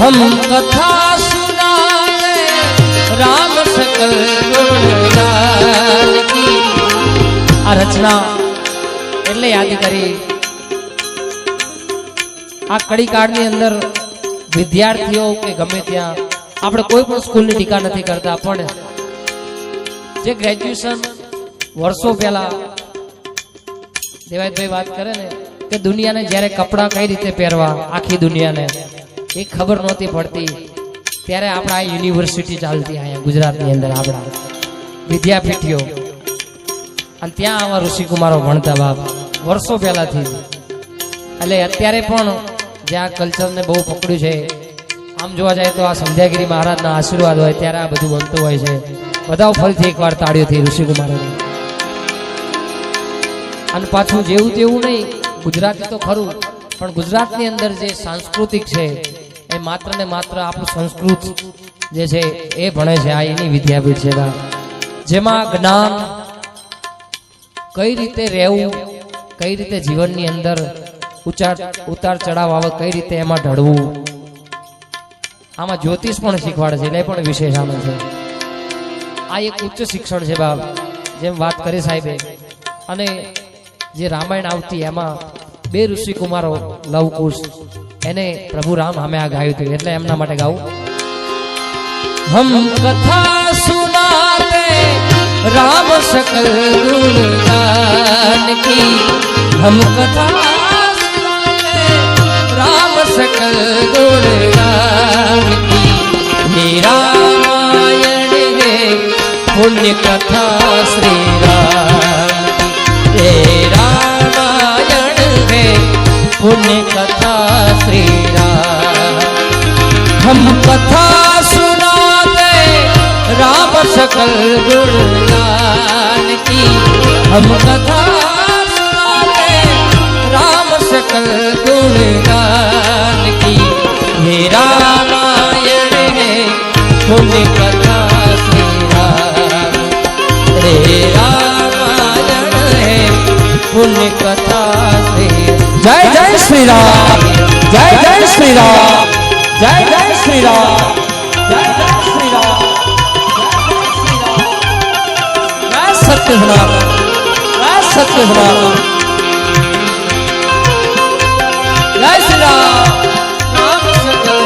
हम कथा सुनाए राम सकल गुणगान की। आ रचना એટલે યાદ કરી આ કડી કાળની અંદર વિદ્યાર્થીઓ કે ગમે ત્યાં આપણે કોઈ પણ સ્કૂલની ટીકા નથી કરતા, પણ જે ગ્રેજ્યુએશન વર્ષો પહેલા દેવાયતભાઈ વાત કરે ને કે દુનિયાને જ્યારે કપડાં કઈ રીતે પહેરવા આખી દુનિયાને એ ખબર નહોતી પડતી, ત્યારે આપણા આ યુનિવર્સિટી ચાલતી અહીંયા ગુજરાતની અંદર આપણા વિદ્યાપીઠીઓ, અને ત્યાં આવા ઋષિકુમારો ભણતા બાપ વર્ષો પહેલાથી. એટલે અત્યારે પણ જે આ કલ્ચરને બહુ પકડ્યું છે, આમ જોવા જાય તો આ સંધ્યાગીરી મહારાજના આશીર્વાદ હોય ત્યારે આ બધું બનતું હોય છે. બધા ફરીથી એકવાર તાળીઓથી ઋષિકુમારોને. અને પાછું જેવું તેવું નહીં, ગુજરાતી તો ખરું, પણ ગુજરાતની અંદર જે સાંસ્કૃતિક છે એ માત્ર ને માત્ર આપણું સંસ્કૃત જે છે એ ભણે છે. આ એની વિદ્યાપીઠ છે જેમાં જ્ઞાન કઈ રીતે રહેવું, કઈ રીતે જીવનની અંદર ઉતાર ચડાવ આવે, કઈ રીતે એમાં ઢળવું, આમાં જ્યોતિષ પણ શીખવાડે છે. એટલે પણ વિશેષ આનંદ છે. આ એક ઉચ્ચ શિક્ષણ છે બાપ, જેમ વાત કરી સાહેબે. અને જે રામાયણ આવતી એમાં બે ઋષિકુમારો લવકુશ, એને પ્રભુ રામ અમે આ ગાયું હતું, એટલે એમના માટે ગાવું. હમ કથા સુનાતે राम सकल गुणगान की। हम कथा राम सकल गुणगान की। हे रामायण है पुण्य कथा श्री राम की। हे रामायण है पुण्य कथा श्री राम। हम कथा सुनाते राम सकल गुणगान की। हम कथा सुनाते राम सकल गुणगान की। हे रामायण है पुण्य कथा श्री राम। हे रामायण है पुण्य कथा श्री। जय जय श्री राम, जय जय श्री राम, जय जय श्री राम, जय जय श्री राम, जय सत्य सनातन, जय सत्य सनातन, जय श्री राम। राम सकल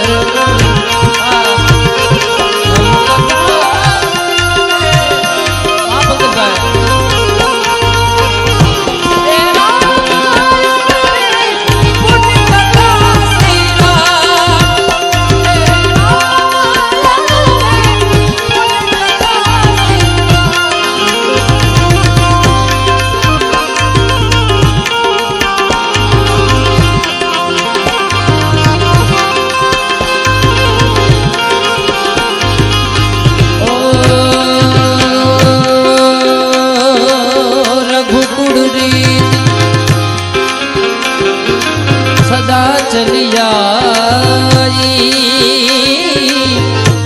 चलिया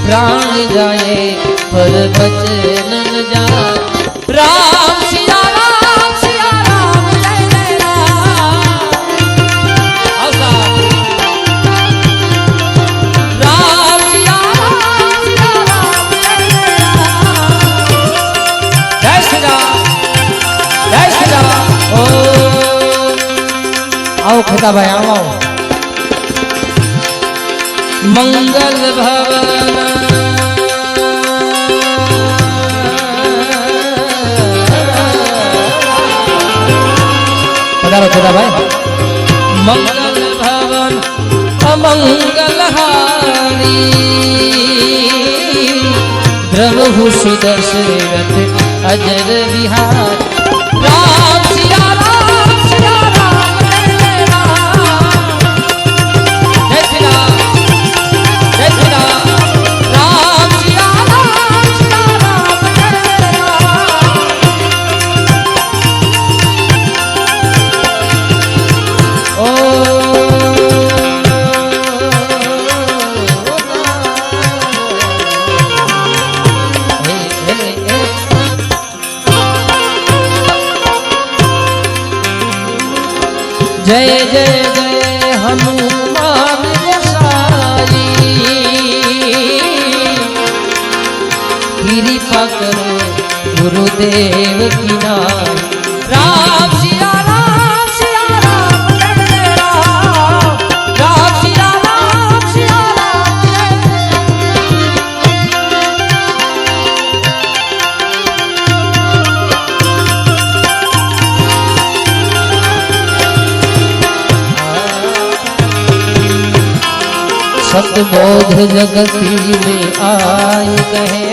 प्राण जाए पर बचन न जाए। राम सिया राम जय जय राम। राम सिया राम जय जय राम। जय श्री राम, जय श्री राम। ओ आओ खता भाई आओ। मंगल भवन पधारो खुदा भाई। मंगल भवन अमंगल हारी द्रवहु सुदशरथ अजर विहार। राम सिया राम सिया राम जय जय राम। जय श्री राम, जय श्री राम। राम सिया राम जय जय राम। ओ जय जय जय हनुमान गोसाई। देव की नाई। राम सिया राम सिया राम जय जय राम, राम सिया राम सिया राम सतबोध जगती में आई कहे,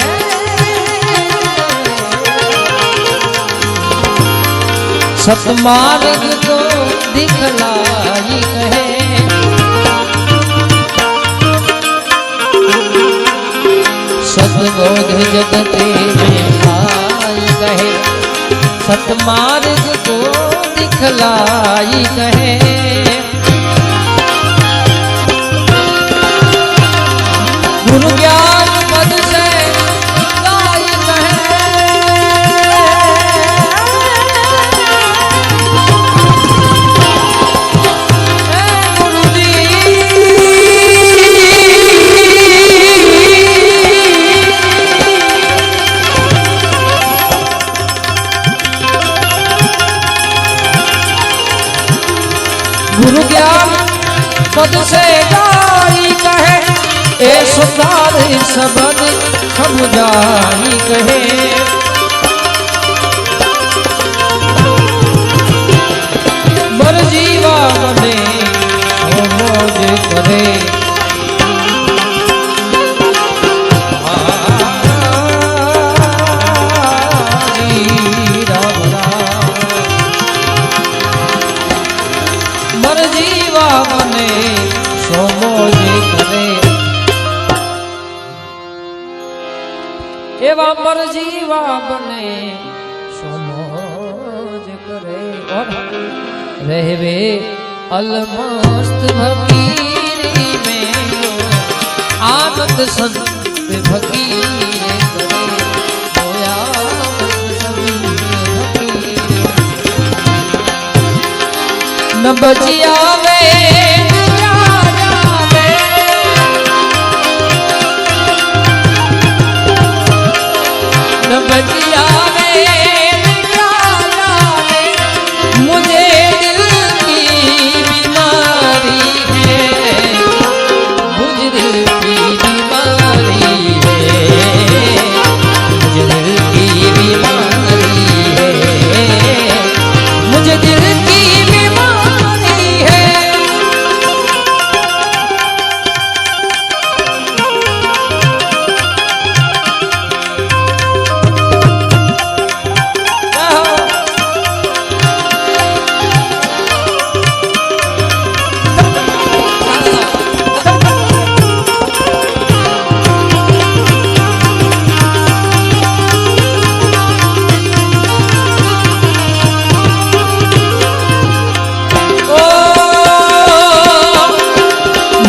सतमार्ग को दिखलाई कहे, सतबोध जगते में आई कहे, सतमार्ग को दिखलाई कहे। गुरु ज्ञान पद से गाई कहे, गुरु जी गुरु ज्ञान पद से गाई कहे, ए सुधार सबद समझाई कहे। बर जीवा बने ओ मौज करे, राम राम। बर जीवा बने सो मौज करे, एवा मर जीवा बने समोज करे। और रहवे अलमस्त फकीरी में आनंद संत फकीर करे, होया संत फकीर। न बचिया वे बचिया मुझे दिल की बीमारी है, मुझे दिल की बीमारी है, मुझे दिल की बीमारी है, मुझे दिल की बीमारी है।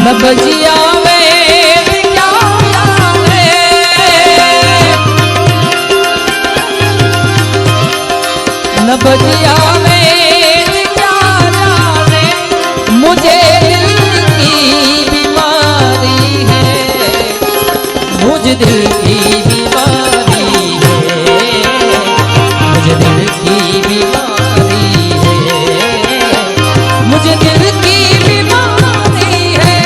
न बजिया में क्या जाने, न बजिया में क्या जाने, मुझे दिल की बीमारी है, मुझे दिल की बीमारी है, मुझे दिल की बीमारी है, मुझे दिल की बीमारी है।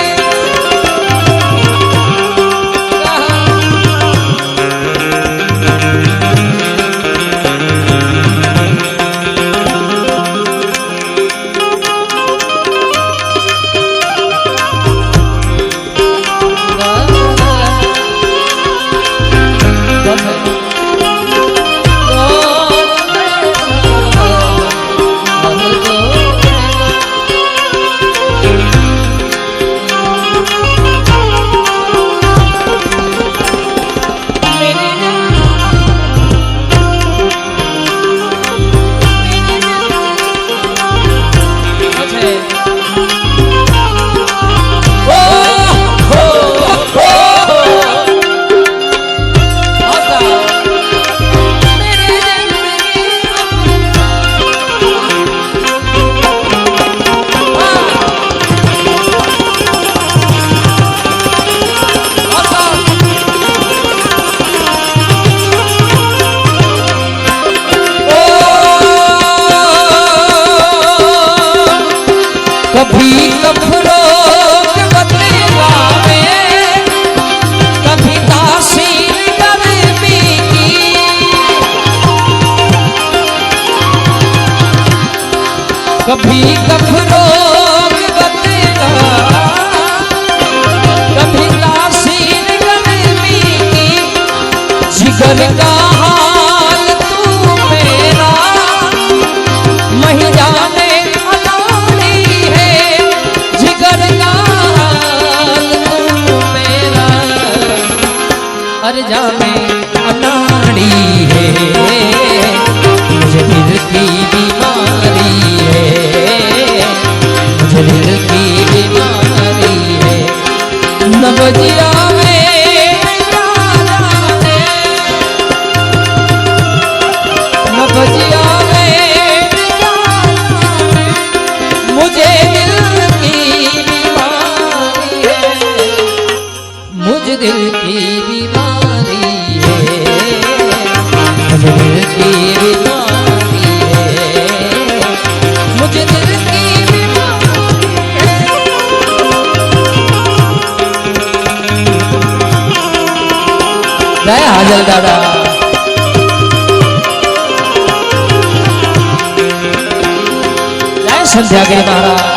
जिगर का हाल तू मेरा नहीं जाने अनाड़ी है, जिगर का हाल तू मेरा अरे जाने अनाड़ी है, मुझे दिल की बीमारी है, मुझे दिल की बीमारी है। नबजिया नबजिया मुझे दिल की बीमारी है, मुझे दिल की बीमारी है, मुझे दिल की बीमारी है, मुझे दिल की बीमारी है। जय हाजल दादा। संध्यागिरी महाराज।